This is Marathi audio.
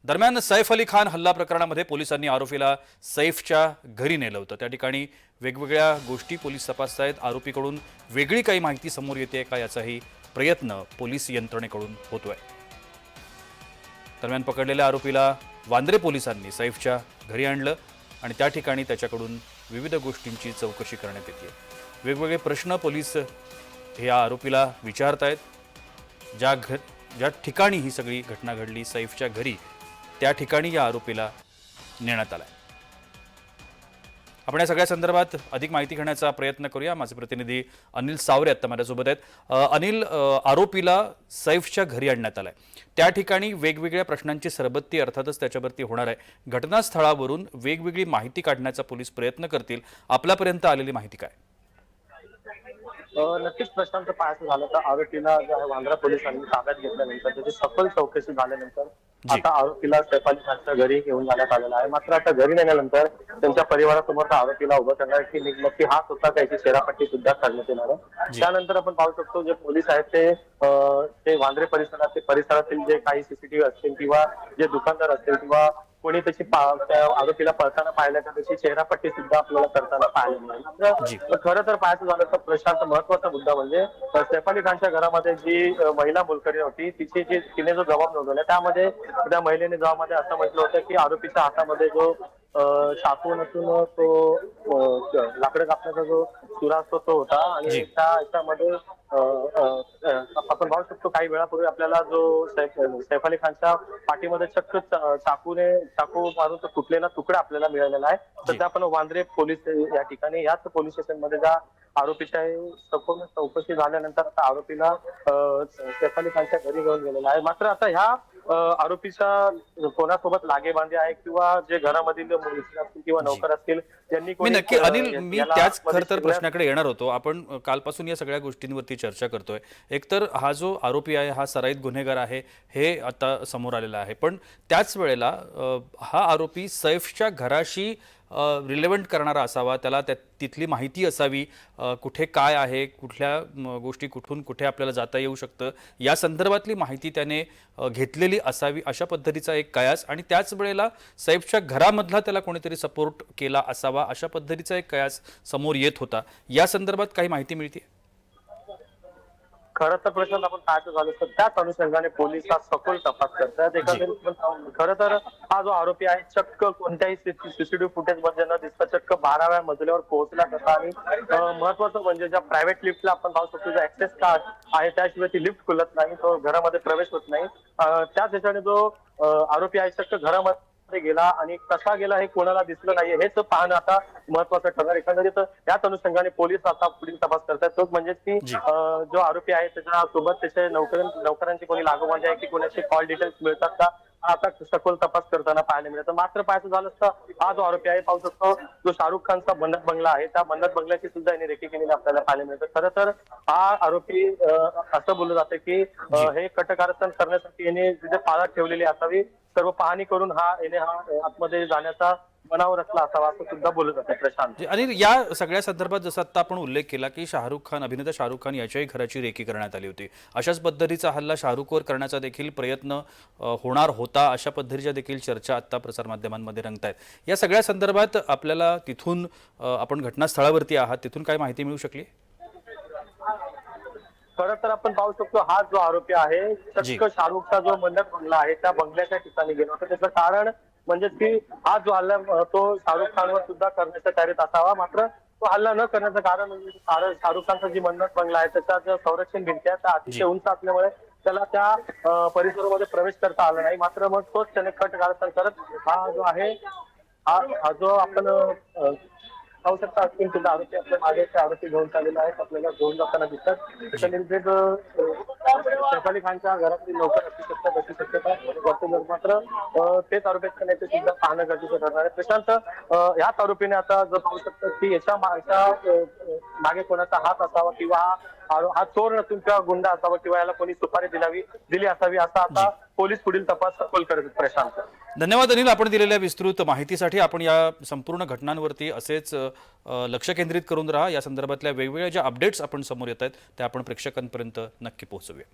दरम्यान सैफ अली खान हल्ला प्रकरणामध्ये पोलिसांनी आरोपीला सैफच्या घरी नेलं होतं। त्या ठिकाणी वेगवेगळ्या गोष्टी पोलीस तपासतायत। आरोपीकडून वेगळी काही माहिती समोर येते का याचाही प्रयत्न पोलीस यंत्रणेकडून होतोय। दरम्यान पकडलेल्या आरोपीला वांद्रे पोलिसांनी सैफच्या घरी आणलं आणि त्या ठिकाणी त्याच्याकडून विविध गोष्टींची चौकशी करण्यात येते। वेगवेगळे प्रश्न पोलीस या आरोपीला विचारतायत। ज्या ठिकाणी ही सगळी घटना घडली सैफच्या घरी, त्या ठिकाणी या आरोपीला नेण्यात आलाय। आपण या सगळ्या संदर्भात अधिक माहिती घेण्याचा प्रयत्न करूया। माझे प्रतिनिधी अनिल सावरे आता माझ्यासोबत आहेत। अनिल, आरोपीला सैफच्या घरी आणण्यात आलाय, त्या ठिकाणी वेगवेगळ्या प्रश्नांची सरबत्ती अर्थातच त्याच्यावरती होणार आहे। घटनास्थळावरून वेगवेगळी माहिती काढण्याचा पोलीस प्रयत्न करतील। आपल्यापर्यंत आलेली माहिती काय? नक्कीच प्रशांत पाहायचं झालं तर आरोपीला जो आहे वांद्रा पोलिसांनी ताब्यात घेतल्यानंतर त्याची सखोल चौकशी झाल्यानंतर जी आता आरोपीला सैफ अली खानच्या घरी घेऊन जाण्यात आलेला आहे। मात्र आता घरी नेल्यानंतर त्यांच्या परिवारासमोर आरोपीला उभं करणार की नक्की हाच होता त्याची शेरापट्टी सुद्धा करण्यात येणार आहे। जी त्यानंतर आपण पाहू शकतो जे पोलीस आहेत ते वांद्रे परिसरातील जे काही सीसीटीव्ही असतील किंवा जे दुकानदार असतील किंवा कोणी त्याची त्या आरोपीला पळताना पाहिलं तर त्याची चेहरापट्टी सुद्धा आपल्याला करताना पाहायला मिळाली। तर खरं तर पाहायचं झालं तर प्रशांत महत्वाचा मुद्दा म्हणजे सैफ अली खानच्या घरामध्ये जी महिला मोलकरी होती तिने जो जबाब नोंदवला त्यामध्ये त्या महिलेने जबाबामध्ये असं म्हटलं होतं की आरोपीच्या हातामध्ये जो चाकू नसून तो लाकडं कापण्याचा जो सुरा असतो तो होता आणि त्या याच्यामध्ये आपण पाहू शकतो काही वेळापूर्वी आपल्याला जो सैफ अली खानच्या पाठीमध्ये चक्क चाकू मारून तो तुटलेला तुकडा आपल्याला मिळालेला आहे। तर त्या आपण वांद्रे पोलीस या ठिकाणी याच पोलीस स्टेशन मध्ये ज्या आरोपीच्या सखोल चौकशी झाल्यानंतर आता आरोपीला सैफ अली खानच्या घरी घेऊन गेलेला आहे। मात्र आता ह्या आरोपीच्या कोणासोबत लागेबांधे आहे किंवा जे घरामधील मुली असतील किंवा नौकर असतील त्यांनी मी नक्की अनिल मी त्याच खरं तर प्रश्नाकडे येणार होतो। आपण कालपासून या सगळ्या गोष्टींवरती चर्चा करतोय। एकतर हा जो आरोपी आहे हा सराईत गुन्हेगार आहे हे आता समोर आलेलं आहे, पण त्याच वेळेला हा आरोपी सैफच्या घराशी रिलेव्हंट करणारा असावा, त्याला तिथली माहिती असावी, कुठे काय आहे, कुठल्या गोष्टी कुठून कुठे आपल्याला जाता येऊ शकतं या संदर्भातली माहिती त्याने घेतलेली असावी, अशा पद्धतीचा एक कयास आणि त्याच वेळेला सैफच्या घरामधला त्याला कोणीतरी सपोर्ट केला असावा अशा पद्धतीचा एक कयास समोर येत होता। या संदर्भात काही माहिती मिळते? खरं तर प्रश्न आपण पाहायचं झालं तर त्याच अनुषंगाने पोलीस हा सखोल तपास करतात। खरं तर हा जो आरोपी आहे चक्क कोणत्याही सीसीटीव्ही फुटेज मध्ये न दिसता चक्क 12व्या मजल्यावर पोहोचला कसा आणि महत्वाचं म्हणजे ज्या प्रायव्हेट लिफ्टला आपण पाहू शकतो जो ऍक्सेस कार्ड आहे त्याशिवाय ती लिफ्ट खुलत नाही, तो घरामध्ये प्रवेश होत नाही। त्याच ह्याच्याने जो आरोपी आहे चक्क घरामध्ये गेला आणि कसा गेला हे कोणाला दिसलं नाहीये हेच पाहणं आता महत्वाचं ठरणार। एकंदरीत याच अनुषंगाने पोलीस आता पुढील तपास करतात। तो म्हणजे की जो आरोपी आहे त्याच्यासोबत त्याचे नौकरांची कोणी लागोबांधे आहे की कोणाचे कॉल डिटेल्स मिळतात का आता सखोल तपास करताना पाहायला मिळतं। मात्र पाहायचं झालं तर हा जो आरोपी आहे पाहू शकतो जो शाहरुख खानचा बन्नत बंगला आहे त्या बन्नत बंगल्याची सुद्धा यांनी रेकी केलेली आपल्याला पाहायला मिळतं। खरं तर हा आरोपी असं बोललं जातं की हे कटकारस्थान करण्यासाठी याने जिथे पाळत ठेवलेली असावी सर्व पाहणी करून याने आतमध्ये जाण्याचा मनावर असला असावा असं सुद्धा बोललं जातं। प्रशांत आणि या सगळ्या संदर्भात जसं आता आपण उल्लेख केला की अभिनेता शाहरुख खान याच्याही घराची रेकी करण्यात आली होती, अशाच पद्धतीचा हल्ला शाहरुखवर करण्याचा देखील प्रयत्न होणार होता, अशा पद्धतीच्या देखील चर्चा आता प्रसारमाध्यमांमध्ये रंगतायत। या सगळ्या संदर्भात आपल्याला तिथून आपण घटनास्थळावरती आहात, तिथून काय माहिती मिळू शकली? खरं तर आपण पाहू शकतो हा जो आरोपी आहे चक्क शाहरुखचा जो बन्नत बंगला आहे त्या बंगल्याच्या ठिकाणी गेला होता। त्याचं कारण म्हणजे की हा जो हल्ला तो शाहरुख खानवर सुद्धा करण्याच्या तयारीत असावा, मात्र तो हल्ला न करण्याचं कारण म्हणजे शाहरुख खानचा जी बन्नत बंगला आहे त्याच्या ज्या संरक्षण भिंती आहेत त्या अतिशय उंच असल्यामुळे त्याला त्या परिसरामध्ये प्रवेश करता आला नाही। मात्र मग तोच त्याने कट कारस्थान करत हा जो आहे हा जो आपण पाहू शकता असतील सुद्धा आरोपी आपल्या मागे आरोपी घेऊन चाललेला आहे आपल्याला घेऊन जाताना दिसतात। सैफ अली खानच्या घरातील नौकर असू शकतात अशी शक्यता वर्तवली, मात्र तेच आरोपी नेते सुद्धा पाहणं गरजेचं ठरणार आहे। प्रशांत याच आरोपीने आता जर पाहू शकतात की याच्या मागे कोणाचा हात असावा किंवा हा चोर नसून किंवा गुंडा असावा किंवा याला कोणी सुपारी दिली असावी असा आता पोलीस पुढील तपास सखोल करत। प्रशांत, धन्यवाद अनिल, आपण दिलेल्या विस्तृत माहितीसाठी। आपण या संपूर्ण घटनांवरती असेच लक्ष केंद्रित करून राहा। या संदर्भातल्या वेगवेगळ्या ज्या अपडेट्स आपण समोर येत आहेत त्या आपण प्रेक्षकांपर्यंत नक्की पोहोचवूया।